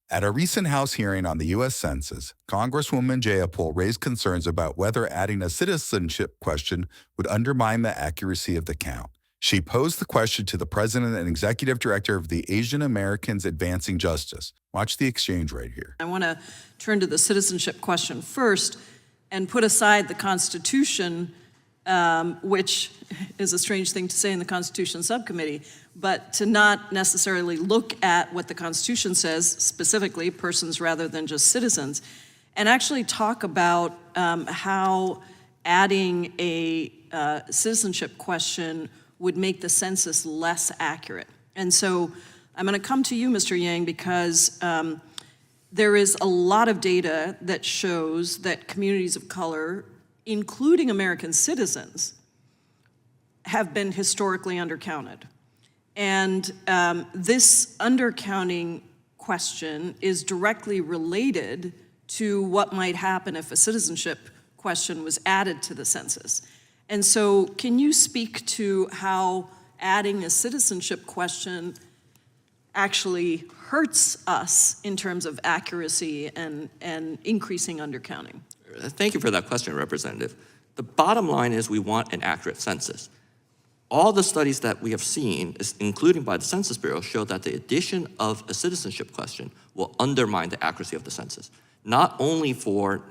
At a recent House hearing on the U.S. Census, Congresswoman Jayapal raised concerns about whether adding a citizenship question would undermine the accuracy of the count. She posed the question to the president and executive director of the Asian Americans Advancing Justice. Watch the exchange right here. I want to turn to the citizenship question first and put aside the Constitution, which is a strange thing to say in the Constitution subcommittee, but to not necessarily look at what the Constitution says, specifically persons rather than just citizens, and actually talk about how adding a citizenship question would make the census less accurate. And so I'm going to come to you, Mr. Yang, because there is a lot of data that shows that communities of color, including American citizens, have been historically undercounted. And this undercounting question is directly related to what might happen if a citizenship question was added to the census. And so can you speak to how adding a citizenship question actually hurts us in terms of accuracy and increasing undercounting? Thank you for that question, Representative. The bottom line is we want an accurate census. All the studies that we have seen, including by the Census Bureau, show that the addition of a citizenship question will undermine the accuracy of the census, not only for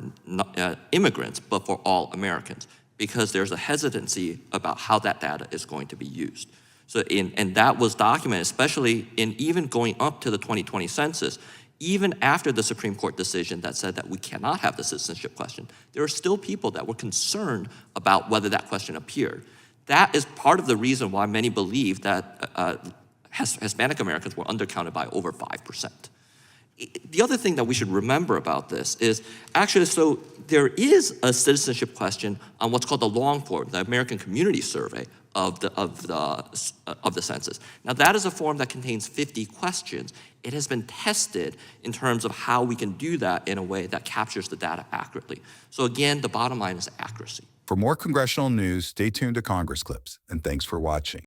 immigrants, but for all Americans, because there's a hesitancy about how that data is going to be used. So, and that was documented, especially in even going up to the 2020 census. Even after the Supreme Court decision that said that we cannot have the citizenship question, there are still people that were concerned about whether that question appeared. That is part of the reason why many believe that Hispanic Americans were undercounted by over 5%. The other thing that we should remember about this is actually, so there is a citizenship question on what's called the long form, the American Community Survey of the census. Now that is a form that contains 50 questions. It has been tested in terms of how we can do that in a way that captures the data accurately. So again, the bottom line is accuracy. For more congressional news, stay tuned to Congress Clips, and thanks for watching.